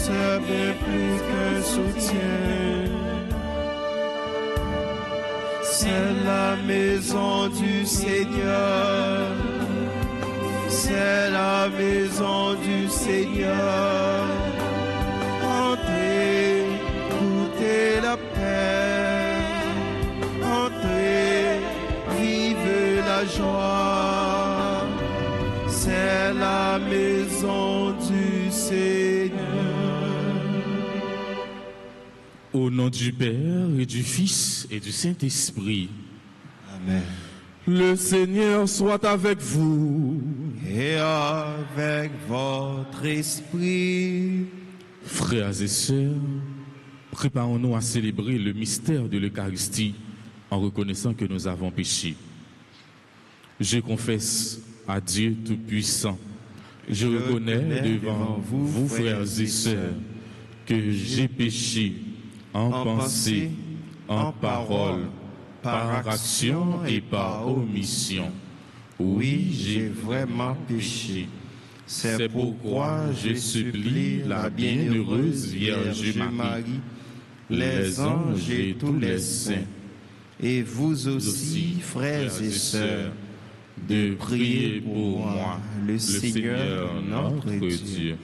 c'est bien plus qu'un soutien. C'est la maison du Seigneur. C'est la maison du Seigneur. Entrez, goûtez la paix. Entrez, vivez la joie. C'est la maison du Seigneur. Au nom du Père et du Fils et du Saint-Esprit. Amen. Le Seigneur soit avec vous. Et avec votre esprit. Frères et sœurs, préparons-nous à célébrer le mystère de l'Eucharistie en reconnaissant que nous avons péché. Je confesse à Dieu Tout-Puissant, je reconnais devant vous, frères et sœurs, que j'ai péché en pensée, en parole, par action et par omission. Oui, j'ai vraiment péché. C'est pourquoi je supplie la bienheureuse Vierge Marie, les anges et tous les saints, et vous aussi, frères et sœurs, de prier pour moi, le Seigneur notre Dieu.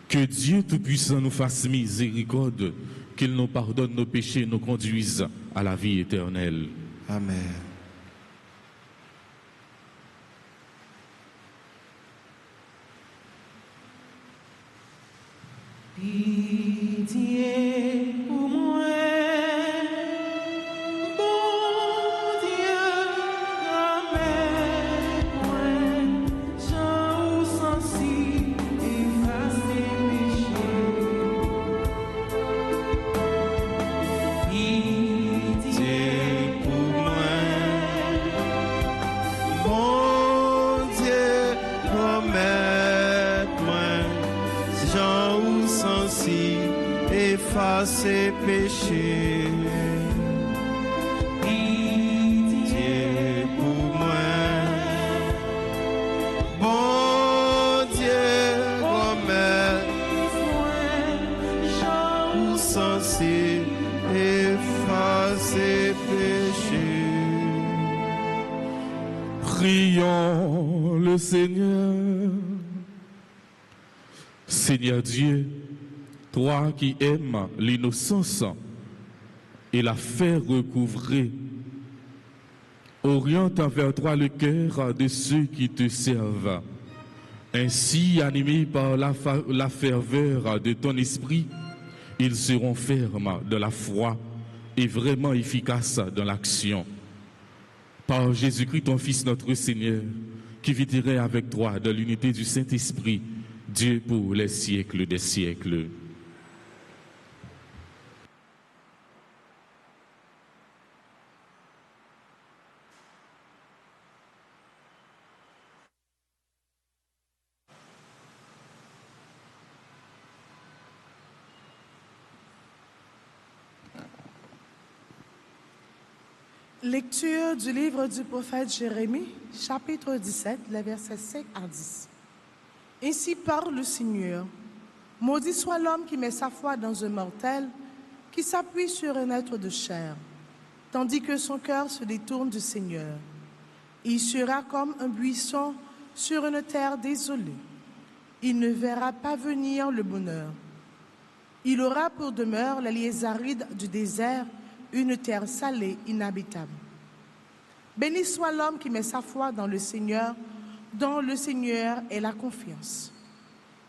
Que Dieu Tout-Puissant nous fasse miséricorde, qu'il nous pardonne nos péchés et nous conduise à la vie éternelle. Amen. Pitié pour moi, bon Dieu, ramène-moi, j'en sensi, efface mes péchés. Pitié pour moi, bon Dieu, remets-moi, Jean ou sensi, efface ses péchés. Pitié pour moi, bon Dieu, remets-moi, Jean ou sensi, efface ses péchés. Prions le Seigneur. Seigneur Dieu, toi qui aimes l'innocence et la faire recouvrer, oriente vers toi le cœur de ceux qui te servent. Ainsi, animés par la ferveur de ton esprit, ils seront fermes dans la foi et vraiment efficaces dans l'action. Par Jésus-Christ, ton Fils, notre Seigneur, qui vivrait avec toi dans l'unité du Saint-Esprit, Dieu pour les siècles des siècles. Lecture du livre du prophète Jérémie, chapitre 17, les versets 5 à 10. Ainsi parle le Seigneur. Maudit soit l'homme qui met sa foi dans un mortel, qui s'appuie sur un être de chair, tandis que son cœur se détourne du Seigneur. Il sera comme un buisson sur une terre désolée. Il ne verra pas venir le bonheur. Il aura pour demeure les lieux arides du désert, une terre salée, inhabitable. Béni soit l'homme qui met sa foi dans le Seigneur, dont le Seigneur est la confiance.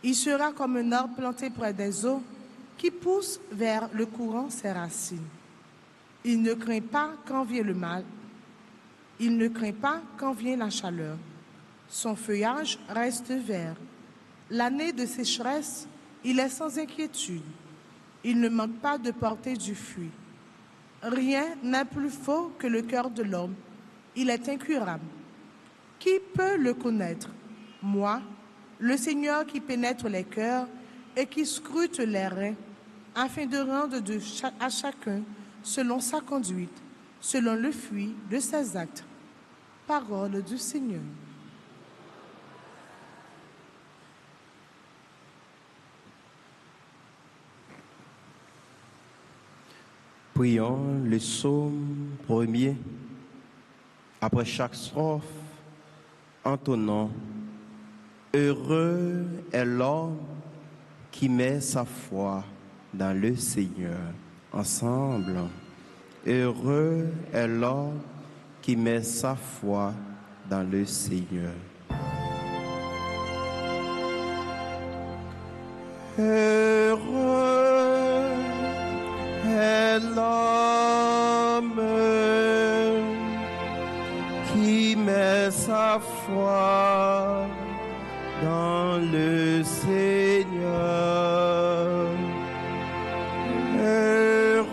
Il sera comme un arbre planté près des eaux, qui pousse vers le courant ses racines. Il ne craint pas quand vient le mal. Il ne craint pas quand vient la chaleur. Son feuillage reste vert. L'année de sécheresse, il est sans inquiétude. Il ne manque pas de porter du fruit. Rien n'est plus faux que le cœur de l'homme. Il est incurable. Qui peut le connaître? Moi, le Seigneur qui pénètre les cœurs et qui scrute les reins, afin de rendre à chacun selon sa conduite, selon le fruit de ses actes. Parole du Seigneur. Prions le psaume premier. Après chaque strophe, entonnons « Heureux est l'homme qui met sa foi dans le Seigneur ». Ensemble, « Heureux est l'homme qui met sa foi dans le Seigneur ». Heureux est l'homme qui met sa foi dans le Seigneur. Heureux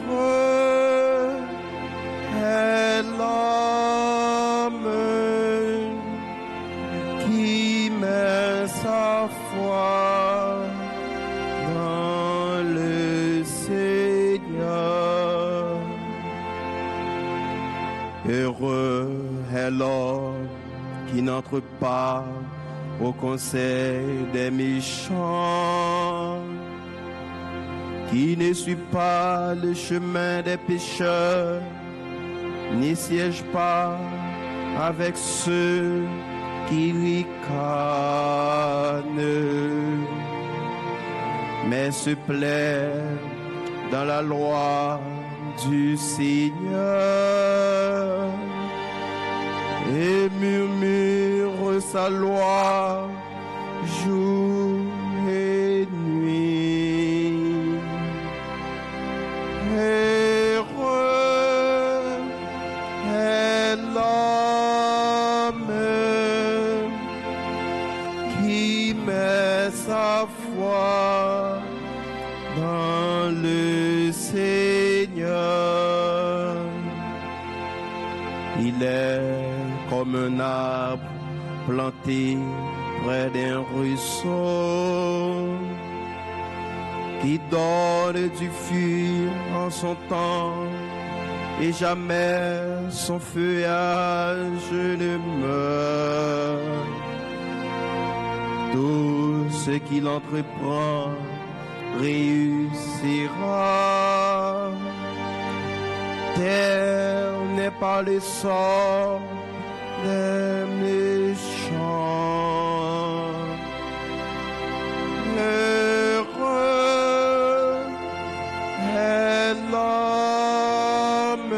est l'homme qui met sa foi dans le Seigneur. Heureux est l'homme qui n'entre pas au conseil des méchants, qui ne suit pas le chemin des pécheurs, n'y siège pas avec ceux qui ricanent, mais se plaît dans la loi du Seigneur et murmure sa loi jour et nuit. Heureux est l'homme qui met sa foi dans le Seigneur. Il est comme un arbre planté près d'un ruisseau qui donne du fruit en son temps et jamais son feuillage ne meurt. Tout ce qu'il entreprend réussira. Tel n'est pas le sort des méchants. Heureux est l'homme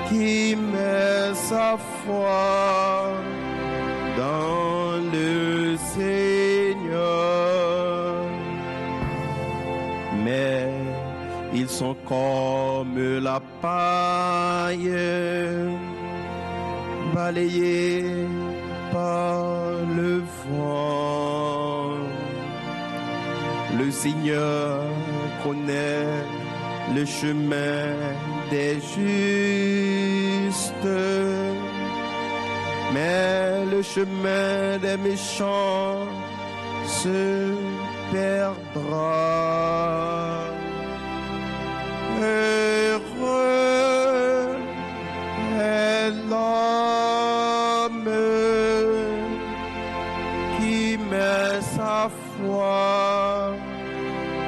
qui met sa foi dans le Seigneur. Mais ils sont comme la paille, balayée par le vent. Le Seigneur connaît le chemin des justes, mais le chemin des méchants se perdra. Heureux est l'homme qui met sa foi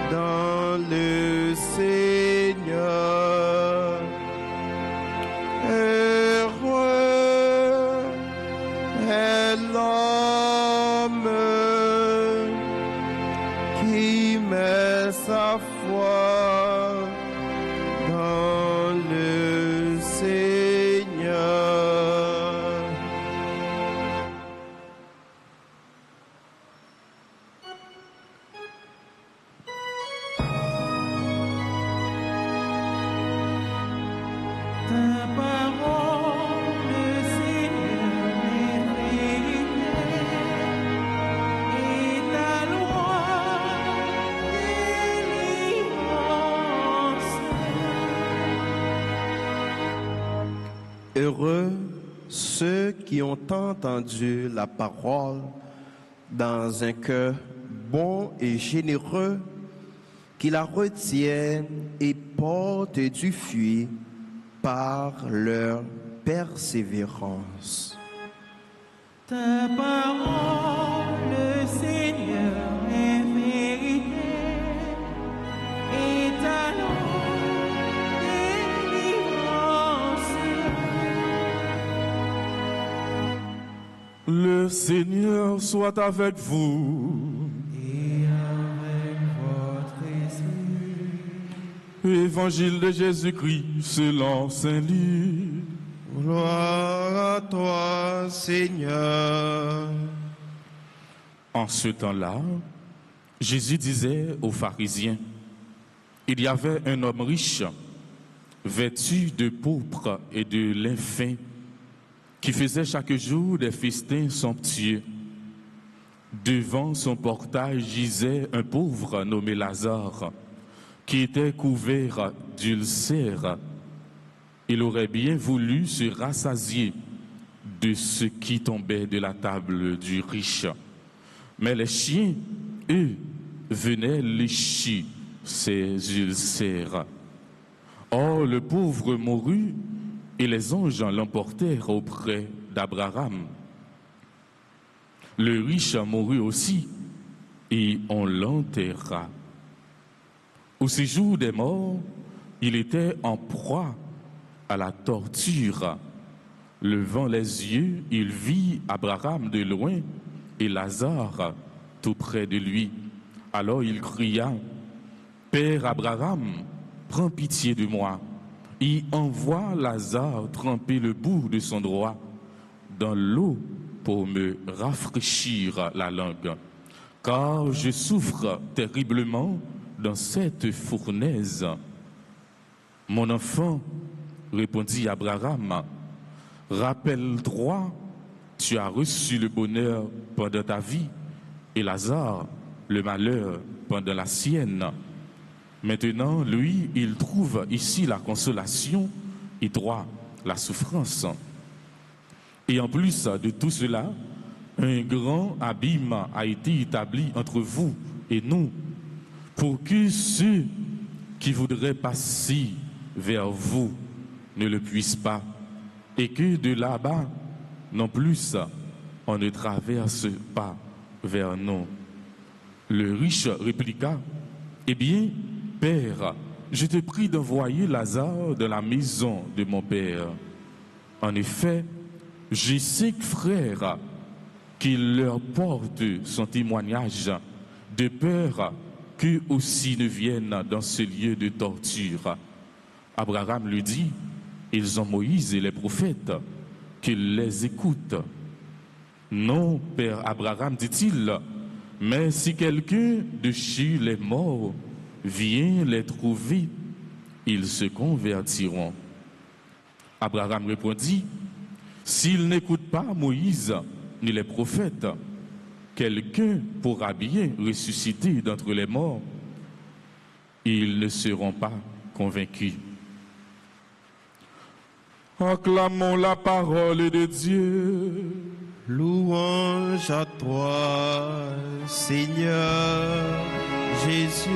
dans le Seigneur. Heureux est l'homme qui met sa foi dans le Seigneur. Ta parole, Seigneur, est vérité, et ta loi délivrance. Heureux ceux qui ont entendu la parole dans un cœur bon et généreux, qui la retiennent et portent du fruit par leur persévérance. Ta parole, Seigneur, est vérité, et ta loi Le Seigneur soit avec vous. Et avec votre esprit. Évangile de Jésus-Christ selon Saint Luc. Gloire à toi, Seigneur. En ce temps-là, Jésus disait aux pharisiens, il y avait un homme riche, vêtu de pourpre et de lin fin, qui faisait chaque jour des festins somptueux. Devant son portail gisait un pauvre nommé Lazare, qui était couvert d'ulcères. Il aurait bien voulu se rassasier de ce qui tombait de la table du riche. Mais les chiens, eux, venaient lécher ses ulcères. Or, le pauvre mourut et les anges l'emportèrent auprès d'Abraham. Le riche mourut aussi et on l'enterra. Au séjour des morts, il était en proie à la torture. Levant les yeux, il vit Abraham de loin et Lazare tout près de lui. Alors il cria, « Père Abraham, prends pitié de moi et envoie Lazare tremper le bout de son doigt dans l'eau pour me rafraîchir la langue, car je souffre terriblement dans cette fournaise. » Mon enfant, répondit Abraham, rappelle-toi, tu as reçu le bonheur pendant ta vie et Lazare le malheur pendant la sienne. Maintenant, lui, il trouve ici la consolation et toi la souffrance. Et en plus de tout cela, un grand abîme a été établi entre vous et nous, pour que ceux qui voudraient passer vers vous ne le puissent pas, et que de là-bas, non plus, on ne traverse pas vers nous. Le riche répliqua, « Eh bien, Père, je te prie d'envoyer Lazare dans la maison de mon père. En effet, j'ai 5 frères qui leur portent son témoignage, de peur qu'eux aussi ne viennent dans ce lieu de torture. » Abraham lui dit, « Ils ont Moïse et les prophètes, qu'ils les écoutent. » « Non, Père Abraham, dit-il, mais si quelqu'un de chez les morts vient les trouver, ils se convertiront. » Abraham répondit, « S'ils n'écoutent pas Moïse ni les prophètes, quelqu'un pourra bien ressusciter d'entre les morts. Ils ne seront pas convaincus. » Acclamons la parole de Dieu. Louange à toi, Seigneur Jésus.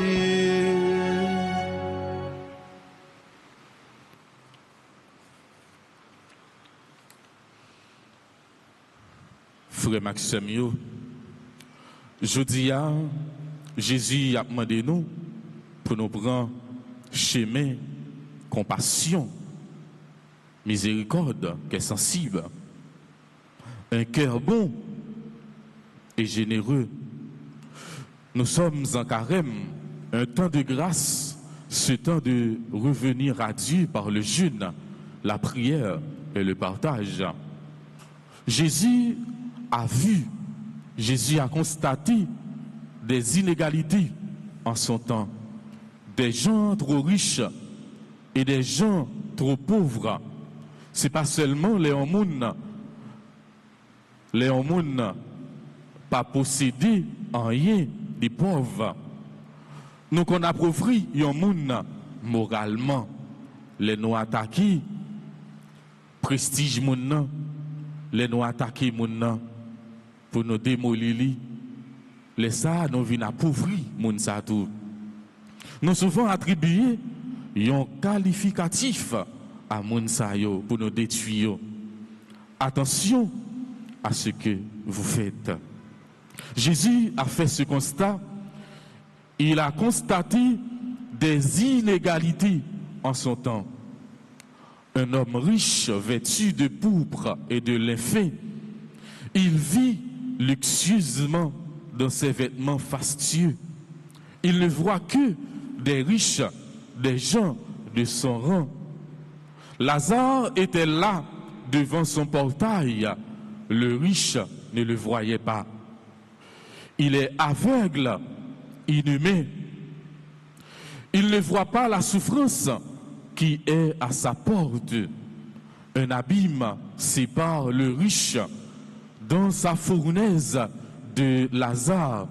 Frère Maxime, je dis à Jésus a demandé nous pour nous prendre chemin, compassion, miséricorde, qui est sensible, un cœur bon et généreux. Nous sommes en carême, un temps de grâce, ce temps de revenir à Dieu par le jeûne, la prière et le partage. Jésus a vu, Jésus a constaté des inégalités en son temps, des gens trop riches et des gens trop pauvres. C'est pas seulement les hommes pas possédés en rien des pauvres. Nous qu'on appauvrit les hommes moralement, les nous attaquer, prestige moun, les nous attaquer moun pour nous démolir. Les ça nous viennent appauvrir moun sa tout. Nous souvent attribuer un qualificatif à moun sa yo pour nous détruire. Attention à ce que vous faites. Jésus a fait ce constat. Il a constaté des inégalités en son temps. Un homme riche, vêtu de pourpre et de lin fin, Il vit luxueusement dans ses vêtements fastueux. Il ne voit que des riches, des gens de son rang. Lazare était là devant son portail. Le riche ne le voyait pas. Il est aveugle, inhumain. Il ne voit pas la souffrance qui est à sa porte. Un abîme sépare le riche dans sa fournaise de Lazare.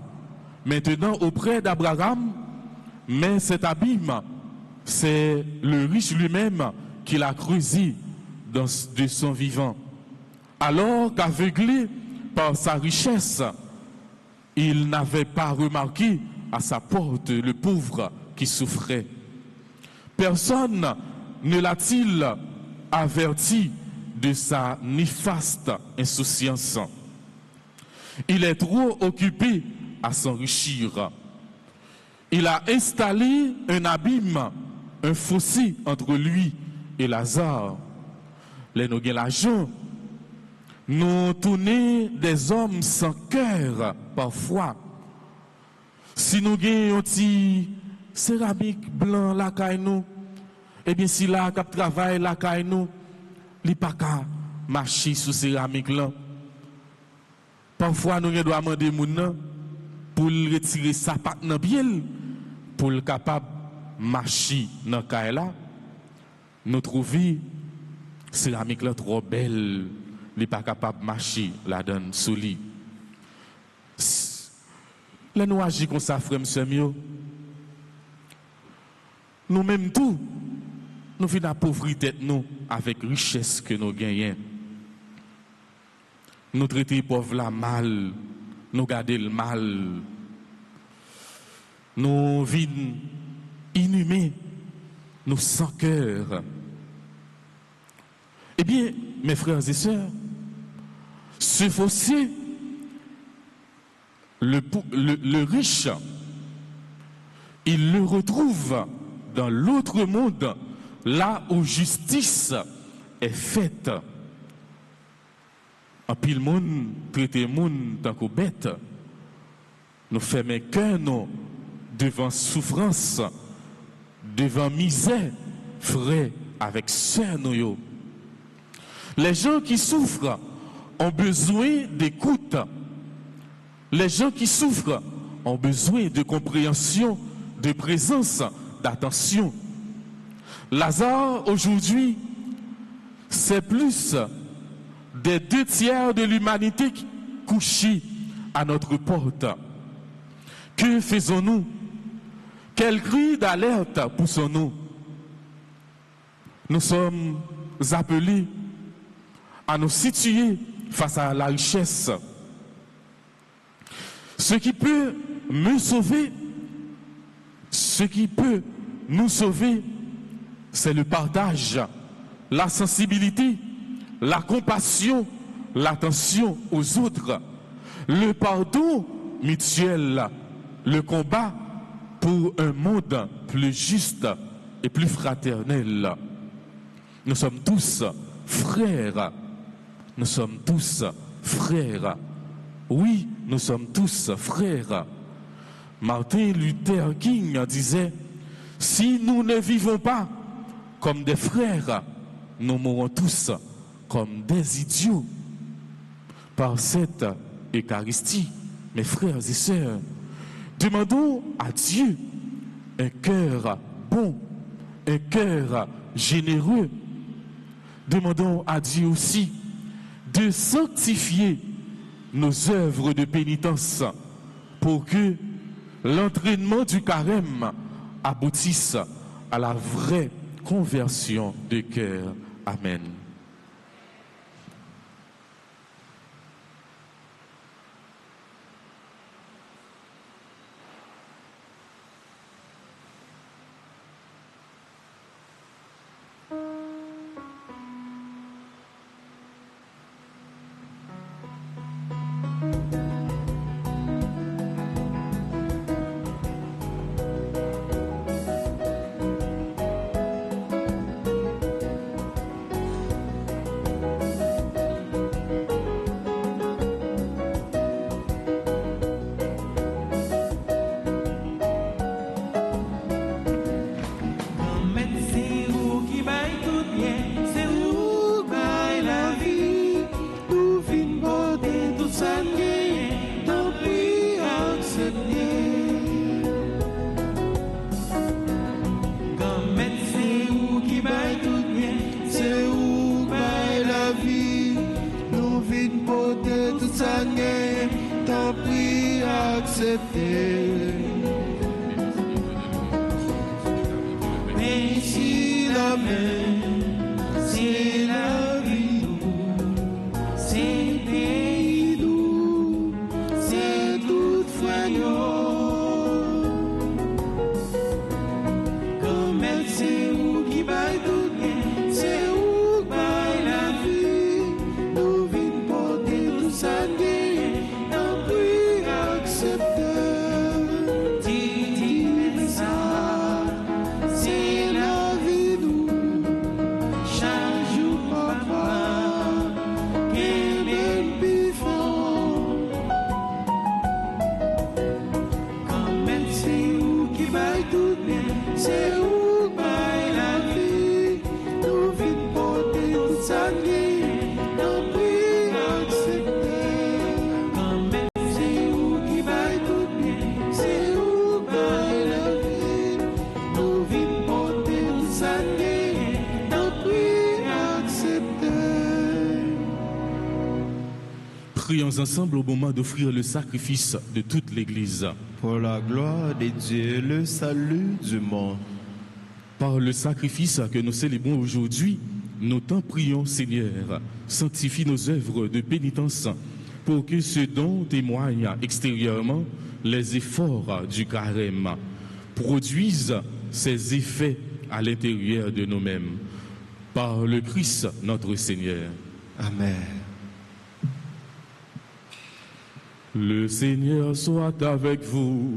Maintenant auprès d'Abraham, mais cet abîme, c'est le riche lui-même qui l'a creusé de son vivant. Alors qu'aveuglé par sa richesse, il n'avait pas remarqué à sa porte le pauvre qui souffrait. Personne ne l'a-t-il averti de sa néfaste insouciance. Il est trop occupé à s'enrichir. Il a installé un abîme, un fossé entre lui et Lazare. Les nous gagnons l'argent, nous tournons des hommes sans cœur parfois. Si nous gagnons un petit céramique blanc la caille nous, eh bien si là cap travail la caille nous, li pas qu'à marcher sous céramique là. Parfois nous devons demander moun pour retirer sa patte dans pied pour le capable marcher dans caille là. Nous trouvons céramique là trop belle, li pas capable marcher la donne sous lit. Là nous agissons comme ça frère monsieur mieux. Nous mêmes tout nous venons appauvrir tête nous avec richesse que nous gagnons. Nous traitons les pauvres là mal, nous gardons le mal. Nous vivons inhumains, nous sans cœur. Eh bien, mes frères et sœurs, ce fossé, le riche, il le retrouve dans l'autre monde, là où justice est faite. En pile monde, traiter monde tant que bête, nous fermons cœur nous devant souffrance, devant misère, frère avec sœur nous. Les gens qui souffrent ont besoin d'écoute. Les gens qui souffrent ont besoin de compréhension, de présence, d'attention. Lazare, aujourd'hui, c'est plus des 2/3 de l'humanité couchée à notre porte. Que faisons-nous? Quel cri d'alerte poussons-nous? Nous sommes appelés à nous situer face à la richesse. Ce qui peut me sauver, ce qui peut nous sauver, c'est le partage, la sensibilité, la compassion, l'attention aux autres, le pardon mutuel, le combat pour un monde plus juste et plus fraternel. Nous sommes tous frères. Nous sommes tous frères. Oui, nous sommes tous frères. Martin Luther King disait, si nous ne vivons pas comme des frères, nous mourrons tous comme des idiots. Par cette Eucharistie, mes frères et sœurs, demandons à Dieu un cœur bon, un cœur généreux. Demandons à Dieu aussi de sanctifier nos œuvres de pénitence pour que l'entraînement du carême aboutisse à la vraie conversion de cœur. Amen. accepter. Mais si la main, c'est la vie, c'est pays doux, c'est tout foignant. Comme elle, c'est où qui baille tout bien, c'est où baille la vie, nous vîmes porter tout ça bien, non plus accepter. Dis ça, c'est la vie doux, chaque jour papa, et même bifon. Comme elle, c'est où qui baille tout bien, c'est où baille la vie, nous vîmes porter tout ça bien, non plus accepter. Comme elle, c'est où qui baille tout bien, c'est où baille la vie, nous vîmes porter tout ça bien, non plus accepter. Prions ensemble au moment d'offrir le sacrifice de toute l'Église. Pour la gloire de Dieu, le salut du monde. Par le sacrifice que nous célébrons aujourd'hui, nous t'en prions, Seigneur, sanctifie nos œuvres de pénitence pour que ce don témoigne extérieurement les efforts du carême, produisent ses effets à l'intérieur de nous-mêmes. Par le Christ, notre Seigneur. Amen. Le Seigneur soit avec vous.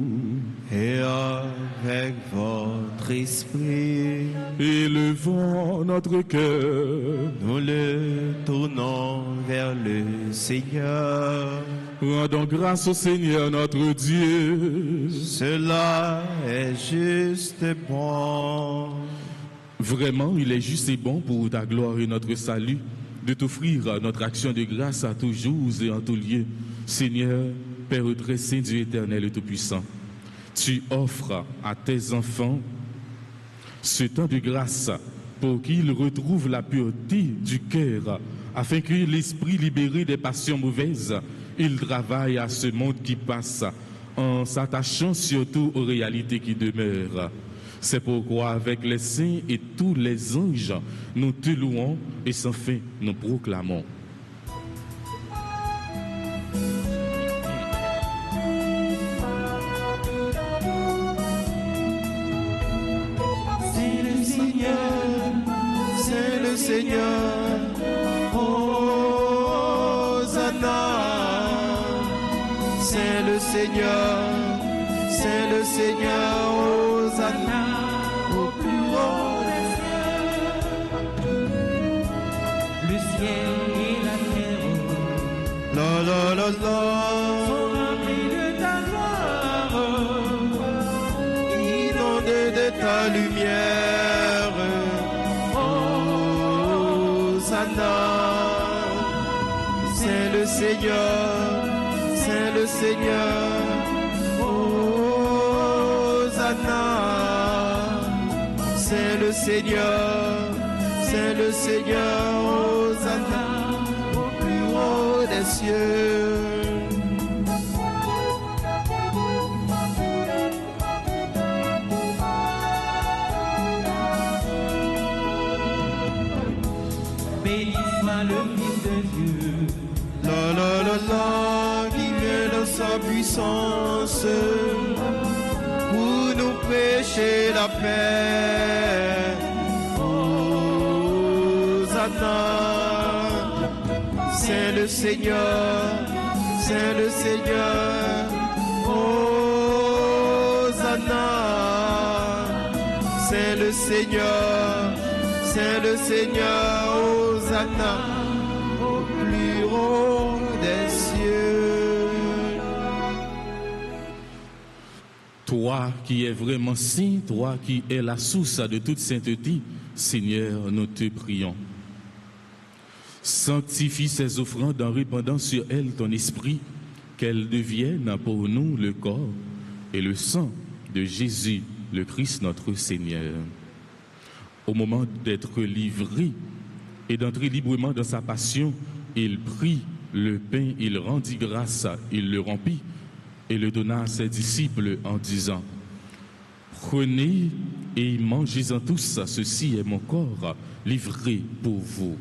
Et avec votre esprit, Élevons notre cœur. nous le tournons vers le Seigneur. Rendons grâce au Seigneur notre Dieu. Cela est juste et bon. Vraiment, il est juste et bon pour ta gloire et notre salut de t'offrir notre action de grâce à tous jours et en tout lieu. Seigneur, Père très saint, Dieu éternel et tout-puissant, tu offres à tes enfants ce temps de grâce pour qu'ils retrouvent la pureté du cœur, afin que l'esprit libéré des passions mauvaises, il travaille à ce monde qui passe, en s'attachant surtout aux réalités qui demeurent. C'est pourquoi avec les saints et tous les anges, nous te louons et sans fin nous proclamons. C'est le Seigneur, c'est le Seigneur, Hosanna. C'est le Seigneur, c'est le Seigneur, Hosanna, au plus haut des cieux. Le ciel et la terre La la la la. sont remplis de ta gloire, Inondé de ta lumière. Hosanna. C'est le Seigneur, c'est le Seigneur. Hosanna. C'est le Seigneur, c'est le Seigneur. Hosanna au plus haut des cieux. Béni soit le Fils de Dieu, La la la la, qui vient dans sa puissance pour nous prêcher la paix. Hosanna, c'est le Seigneur, c'est le Seigneur. Hosanna, c'est le Seigneur, c'est le Seigneur. Hosanna au plus haut des cieux. Toi qui es vraiment saint, toi qui es la source de toute sainteté, Seigneur, nous te prions. Sanctifie ces offrandes en répandant sur elles ton esprit, qu'elles deviennent pour nous le corps et le sang de Jésus, le Christ notre Seigneur. Au moment d'être livré et d'entrer librement dans sa passion, il prit le pain, il rendit grâce, il le rompit et le donna à ses disciples en disant, « Prenez et mangez-en tous, ceci est mon corps livré pour vous. »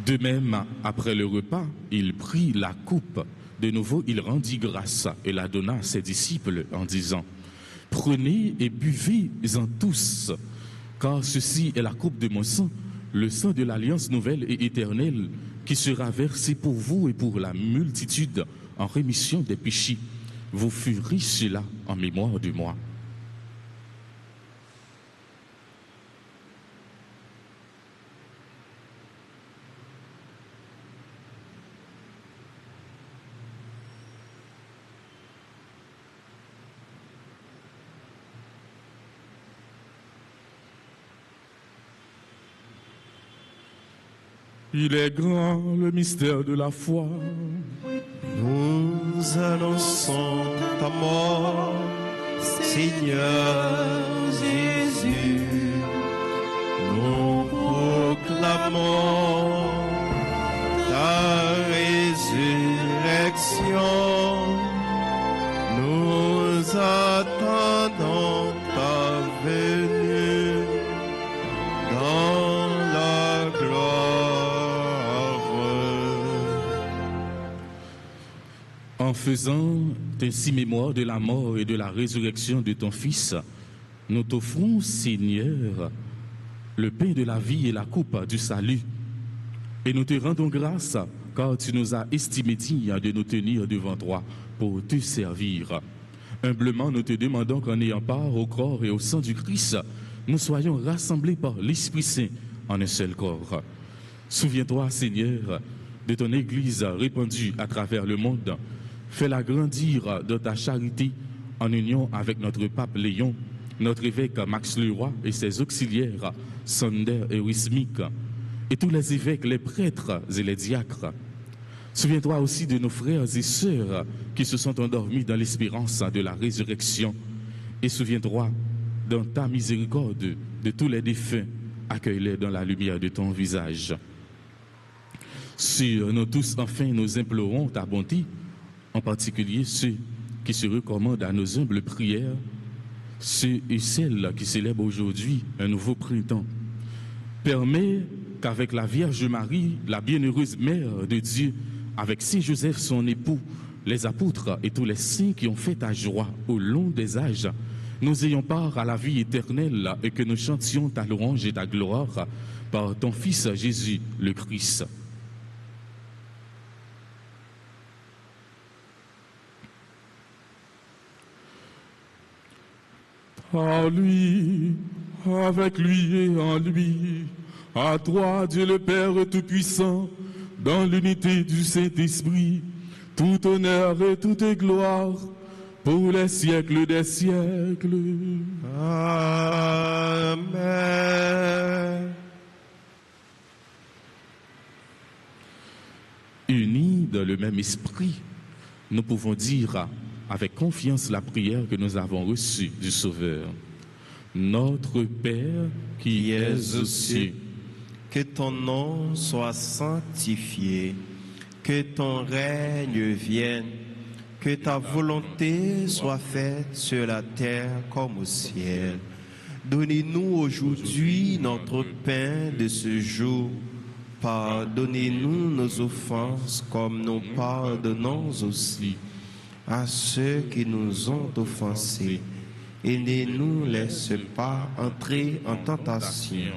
De même, après le repas, il prit la coupe. De nouveau, il rendit grâce et la donna à ses disciples en disant, « Prenez et buvez-en tous, car ceci est la coupe de mon sang, le sang de l'alliance nouvelle et éternelle, qui sera versé pour vous et pour la multitude en rémission des péchés. Vous ferez cela en mémoire de moi. » Il est grand le mystère de la foi. Nous annonçons ta mort, Seigneur Jésus. Nous proclamons ta résurrection. Nous attendons ta venue dans la gloire. En faisant ainsi mémoire de la mort et de la résurrection de ton Fils, nous t'offrons, Seigneur, le pain de la vie et la coupe du salut. Et nous te rendons grâce, car tu nous as estimé dignes de nous tenir devant toi pour te servir. Humblement, nous te demandons qu'en ayant part au corps et au sang du Christ, nous soyons rassemblés par l'Esprit Saint en un seul corps. Souviens-toi, Seigneur, de ton Église répandue à travers le monde. Fais-la grandir dans ta charité en union avec notre pape Léon, notre évêque Max Leroy et ses auxiliaires Sander et Wismik, et tous les évêques, les prêtres et les diacres. Souviens-toi aussi de nos frères et sœurs qui se sont endormis dans l'espérance de la résurrection. Et souviens-toi, dans ta miséricorde, de tous les défunts, accueille-les dans la lumière de ton visage. Sur nous tous, enfin, nous implorons ta bonté, en particulier ceux qui se recommandent à nos humbles prières, ceux et celles qui célèbrent aujourd'hui un nouveau printemps. Permets qu'avec la Vierge Marie, la bienheureuse Mère de Dieu, avec Saint Joseph son époux, les apôtres et tous les saints qui ont fait ta joie au long des âges, nous ayons part à la vie éternelle et que nous chantions ta louange et ta gloire par ton Fils Jésus le Christ. Par lui, avec lui et en lui, à toi, Dieu le Père Tout-Puissant, dans l'unité du Saint-Esprit, tout honneur et toute gloire, pour les siècles des siècles. Amen. Unis dans le même esprit, nous pouvons dire avec confiance la prière que nous avons reçue du Sauveur. Notre Père qui es aux cieux, que ton nom soit sanctifié, que ton règne vienne, que ta volonté soit faite sur la terre comme au ciel. Donnez-nous aujourd'hui notre pain de ce jour. Pardonnez-nous nos offenses comme nous pardonnons aussi à ceux qui nous ont offensés. Et ne nous laisse pas entrer en tentation,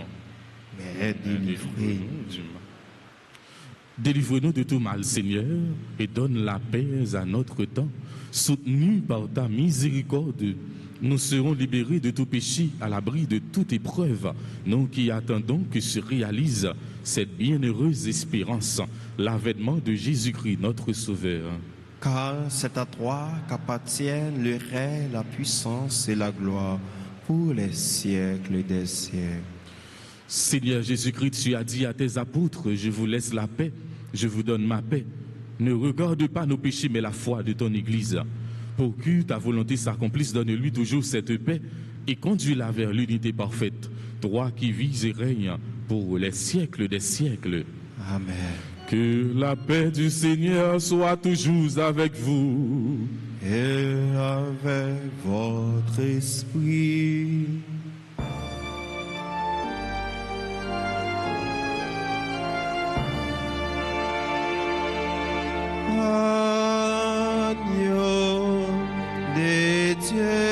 mais délivrez-nous du mal. Délivre-nous de tout mal, Seigneur, et donne la paix à notre temps. Soutenus par ta miséricorde, nous serons libérés de tout péché, à l'abri de toute épreuve, nous qui attendons que se réalise cette bienheureuse espérance, l'avènement de Jésus-Christ, notre Sauveur. Car c'est à toi qu'appartiennent le règne, la puissance et la gloire pour les siècles des siècles. Seigneur Jésus-Christ, tu as dit à tes apôtres, je vous laisse la paix, je vous donne ma paix. Ne regarde pas nos péchés, mais la foi de ton Église. Pour que ta volonté s'accomplisse, donne-lui toujours cette paix et conduis-la vers l'unité parfaite. Toi qui vis et règnes pour les siècles des siècles. Amen. Que la paix du Seigneur soit toujours avec vous. Et avec votre esprit. Agneau de Dieu,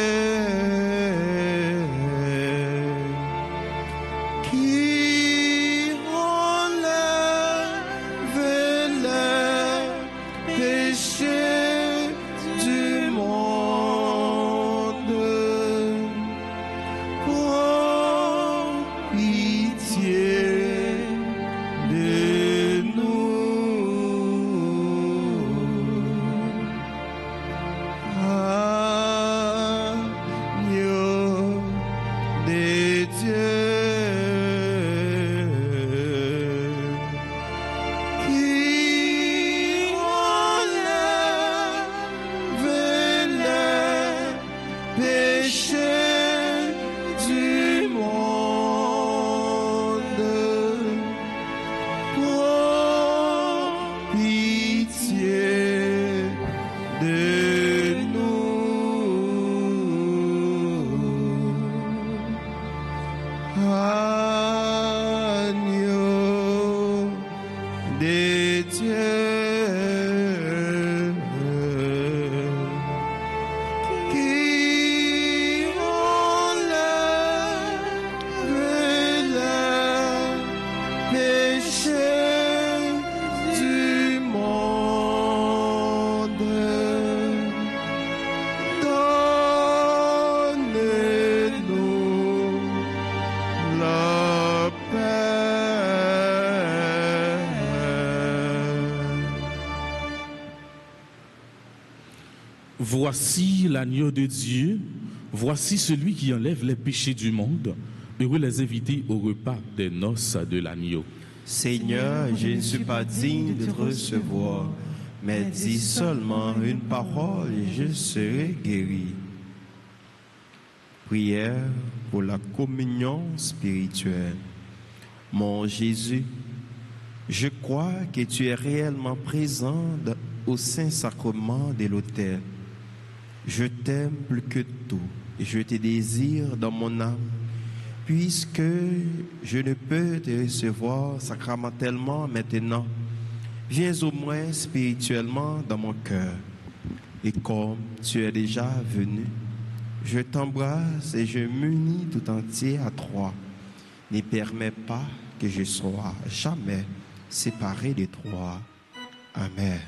qui enlève les péchés du monde, prends pitié de nous. Agneau de Dieu, qui enlève les péchés du monde, prends pitié de nous. Agneau de Dieu, qui enlève les péchés du monde, donne-nous la paix. Voici l'agneau de Dieu, voici celui qui enlève les péchés du monde. Heureux les invités au repas des noces de l'agneau. Seigneur, je ne suis pas digne de te recevoir, mais dis seulement une parole et je serai guéri. Prière pour la communion spirituelle. Mon Jésus, je crois que tu es réellement présent au Saint-Sacrement de l'autel. Je t'aime plus que tout et je te désire dans mon âme. Puisque je ne peux te recevoir sacramentellement maintenant, viens au moins spirituellement dans mon cœur. Et comme tu es déjà venu, je t'embrasse et je m'unis tout entier à toi. Ne permets pas que je sois jamais séparé de toi. Amen.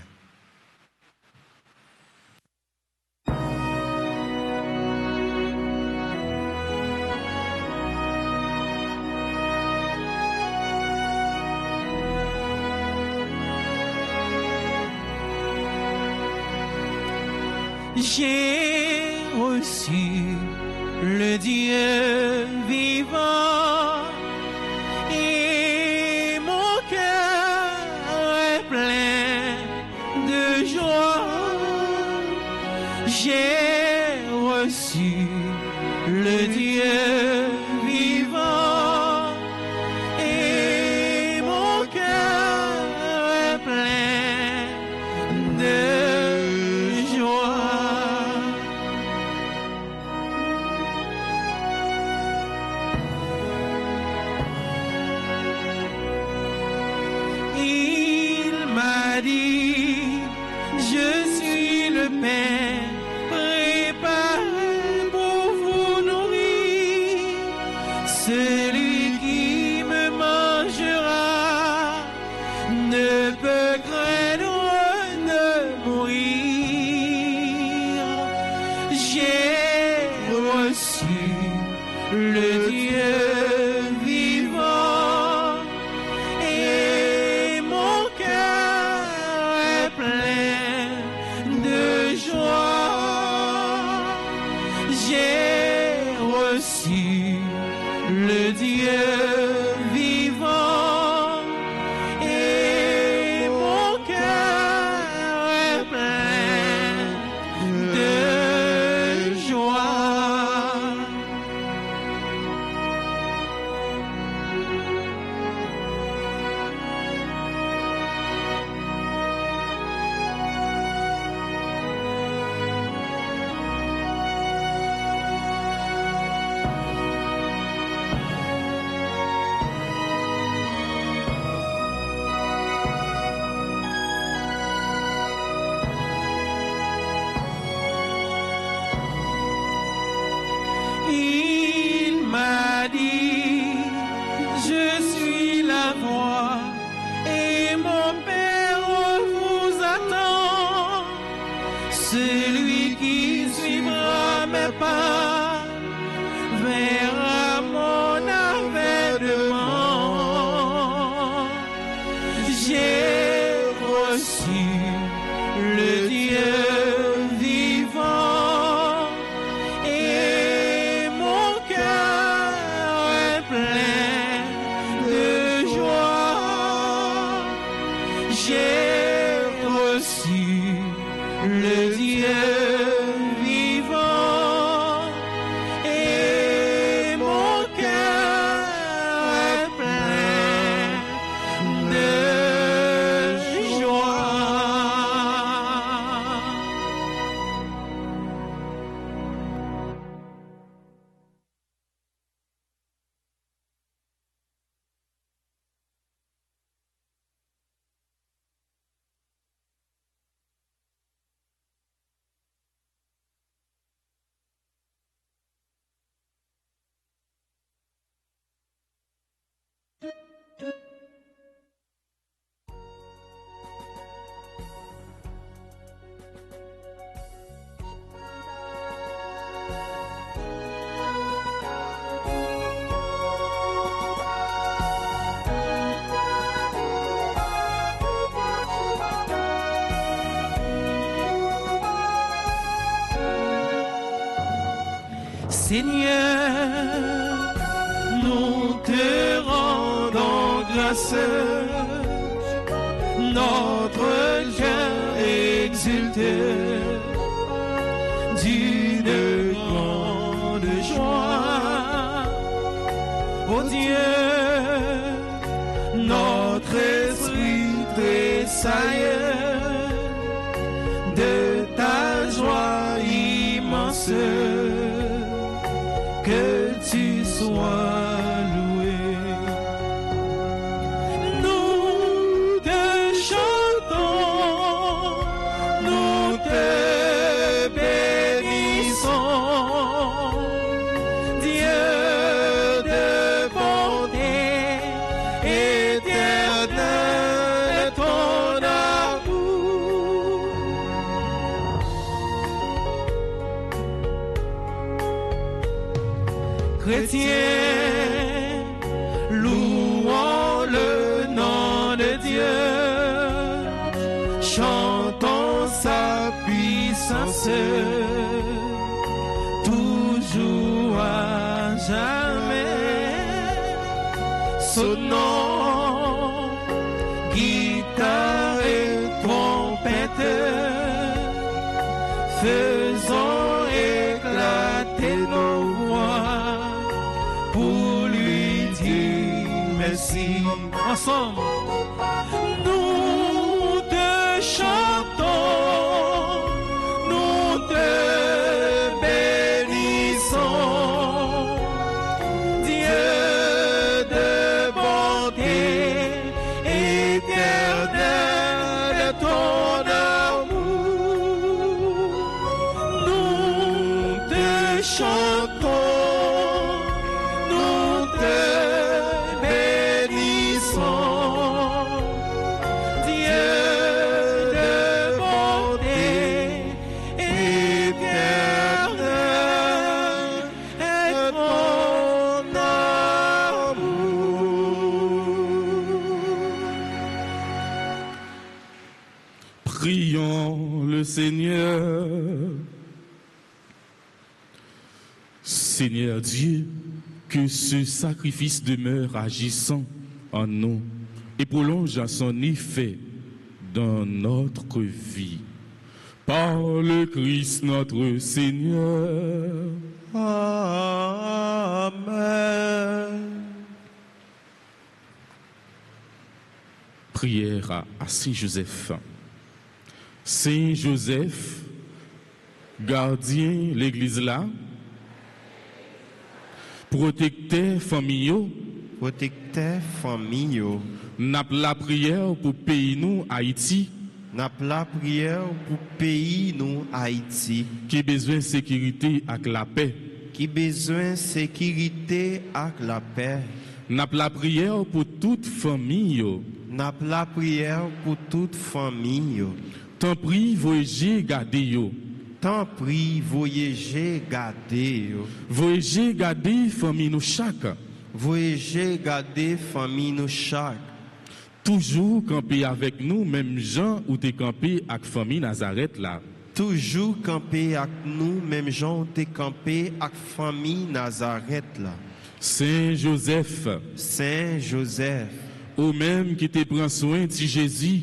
J'ai reçu le Dieu vivant et mon cœur est plein de joie. J'ai reçu le Dieu vivant et mon cœur est plein de joie. Il m'a dit, je suis le pain préparé pour vous nourrir. Celui qui me mangera ne peut craindre de mourir. J'ai reçu le Dieu vivant et mon cœur est plein de joie. J'ai reçu le Dieu vivant et mon j'ai reçu le Dieu vivant et mon cœur est plein de joie. J'ai reçu le Dieu vivant et mon cœur est plein de joie. Seigneur, nous te rendons grâce, notre cœur exulte d'une grande joie. Ô Dieu, notre esprit tressaille de ta joie immense. Que tu sois loué. Nous te chantons, nous te bénissons, Dieu de bonté éternelle, ton amour. Chrétiens, louons le nom de Dieu, chantons sa puissance, toujours à jamais. Sonnons, guitare et trompette, faisons éclater nos voix pour lui dire merci. Ensemble, nous te chantons, nous te bénissons, Dieu de bonté éternelle, ton amour. Nous te chantons, nous te bénissons, Dieu de bonté éternelle est ton amour. Prions le Seigneur. Seigneur Dieu, que ce sacrifice demeure agissant en nous et prolonge à son effet dans notre vie. Par le Christ notre Seigneur. Amen. Prière à Saint Joseph. Saint Joseph, gardien l'église là, protecteur familiaux, Protecteur famille, n'a la prière pour pays nous Haïti, n'a la prière pour pays nous Haïti, qui besoin de sécurité avec la paix. qui besoin de sécurité avec la paix. N'a la prière pour toute famille. N'a la prière pour toute famille. Tant prie, voyagez, gardez yo. Tant prie, voyagez, gardez. Voyagez, gardez famille nous chaque. Voyagez, gardez famille nous chaque. Toujours campé avec nous, même Jean ou t'es campé avec famille Nazareth là. Toujours campé avec nous, même gens t'es campé avec famille Nazareth là. Saint Joseph, Saint Joseph, ou même qui te prend soin de Jésus,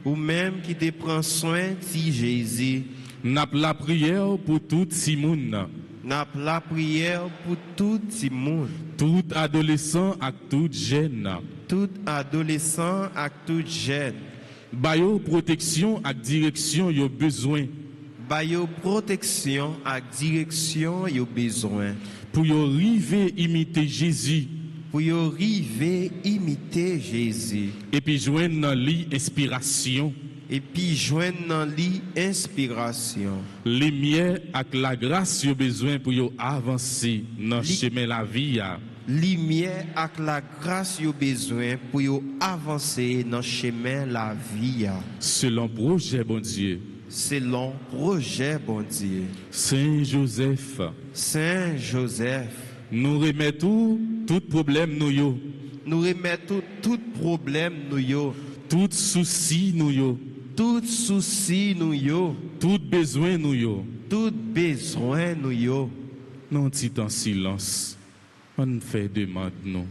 ou même qui te prend soin de Jésus, n'a la prière pour tout Simone, n'a la prière pour tout le monde, tout adolescent et tout jeune, tout adolescent et tout jeune. Bayo protection et direction yo besoin. Bayo protection et direction yo besoin. Pour yo river imiter Jésus. Pour yo river imiter Jésus. Et puis joindre dans lui inspiration. Et puis joindre dans lui inspiration. Lumière avec la grâce yo besoin pour yo avancer dans chemin la vie. Lumière avec la grâce yo besoin pour yo avancer dans chemin la vie. Selon projet bon Dieu. Selon projet bon Dieu. Saint Joseph. Saint Joseph. Nous remettons tout problème nous yo. Nous remettons tout problème nous yo. Tout souci nous yo. Tout souci nous yo. Tout besoin nous yo. Tout besoin nous yo. Non petit en silence. On fait demande nous.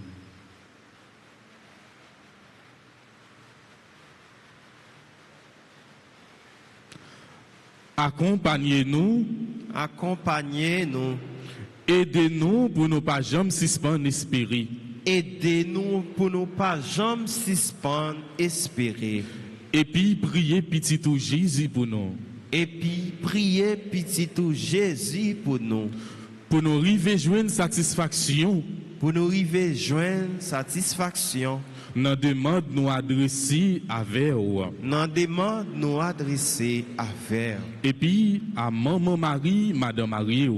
Accompagnez-nous. Accompagnez-nous. Aidez-nous pour ne pas jamais suspendre espérer. Aidez-nous pour ne pas jamais suspendre espérer. Et puis priez petit tout Jésus pour nous. Et puis priez petit tout Jésus pour nous. Pour nous arriver joindre satisfaction. Pour nous arriver joindre satisfaction. Dans demande nous adresser avec vous. Dans demande nous adresser avec. Et puis à maman Marie, Madame Marie.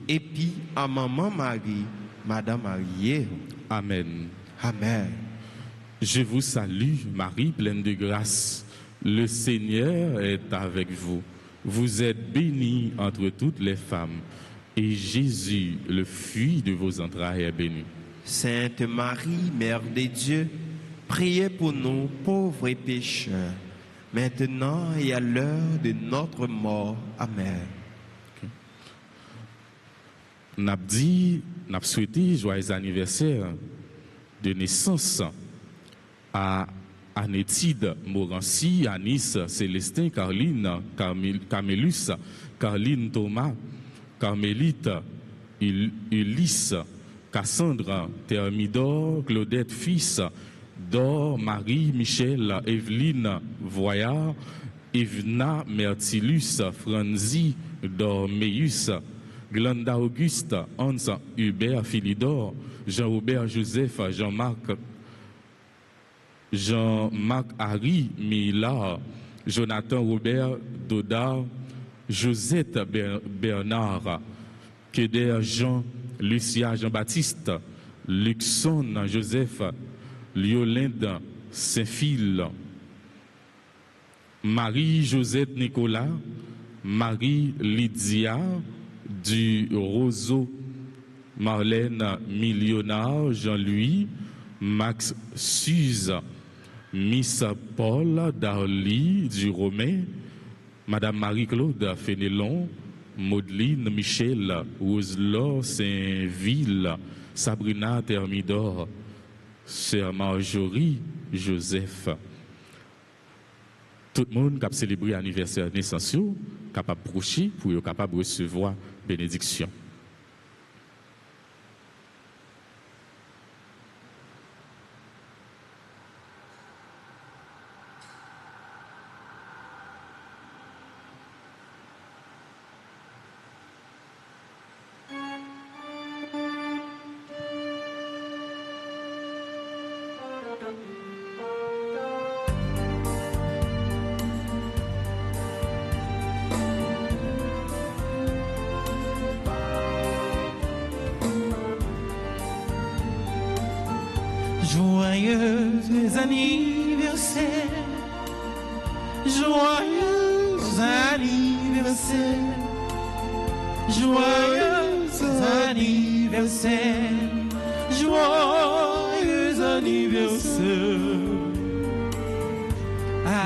Et puis à maman Marie, Madame Marie. Amen. Amen. Je vous salue, Marie, pleine de grâce. Le Seigneur est avec vous. Vous êtes bénie entre toutes les femmes. Et Jésus, le fruit de vos entrailles, est béni. Sainte Marie, Mère de Dieu, priez pour nous, pauvres pécheurs, maintenant et à l'heure de notre mort. Amen. N'a souhaité joyeux anniversaire de naissance à Anétide Morancy, Anis, Célestin, Carline, Camélus, Carline Thomas, Carmélite, Ulysse, Cassandre, Thermidor, Claudette Fils, Dor, Marie, Michel, Evelyne, Voyard, Evna, Mertilus, Franzi, Dormeus, Glenda Auguste, Hans, Hubert, Philidor, Jean-Robert Joseph, Jean-Marc Harry, Mila, Jonathan Robert Dodard, Josette Bernard, Keder Jean, Lucia Jean-Baptiste, Luxon Joseph, Liolinde Saint-Phil, Marie-Josette Nicolas, Marie-Lydia du Roseau, Marlène Millionnaire, Jean-Louis, Max Suze, Miss Paul Darly du Romain, Madame Marie-Claude Fénélon, Maudeline Michel, Roselot Saint-Ville, Sabrina Thermidor, Sœur Marjorie Joseph. Tout le monde qui a célébré l'anniversaire de naissance, capable de procher pour être capable de recevoir bénédiction. Joyeux anniversaire, joyeux anniversaire, joyeux anniversaire, joyeux anniversaire,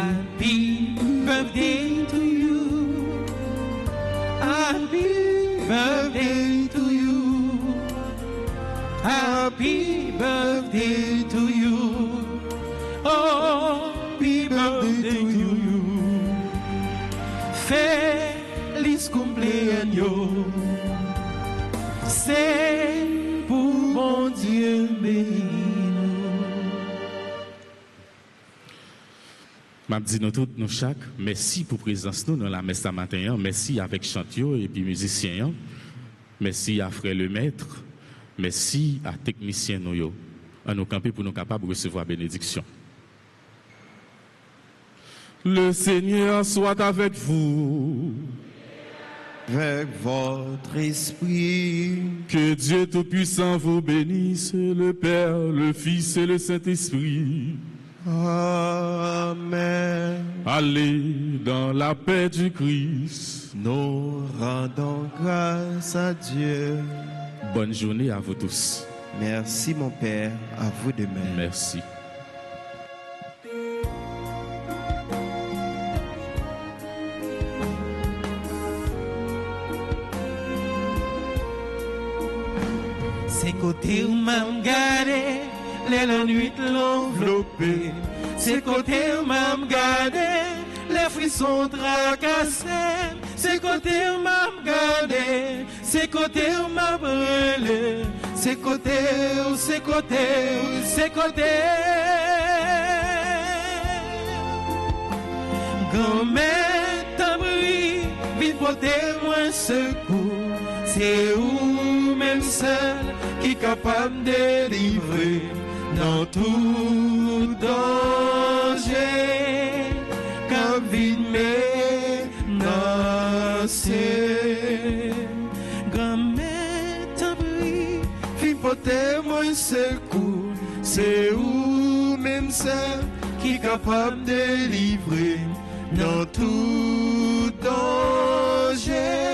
Happy birthday to you. Happy birthday to you. Happy birthday to you. Oh, happy birthday to you. Feliz cumpleaños. C'est pour mon Dieu béni. Je dis nous tous, nous chaque, merci pour présence nous dans la messe ce matin. Merci avec chantio et puis musiciens. Merci à frère le maître. Merci à technicien nous. À nous camper pour nous capables de recevoir bénédiction. Le Seigneur soit avec vous. Avec votre esprit. Que Dieu Tout-Puissant vous bénisse, le Père, le Fils et le Saint-Esprit. Amen. Allez dans la paix du Christ. Nous rendons grâce à Dieu. Bonne journée à vous tous. Merci mon Père, à vous de même. Merci. C'est côté où m'a regardé, les nuits l'enveloppé. C'est côté où m'a regardé, les frissons tracassés. C'est côté où m'a regardé, c'est côté où m'a brûlé. C'est côté où, c'est côté où, c'est côté. Grand-mère t'as bruit, vite porter moi secours. C'est où même seul qui est capable de délivrer dans tout danger. Comme vite menacé. Grand-mère t'as pris, vite porter moi secours. C'est où même seul qui est capable de délivrer dans tout danger.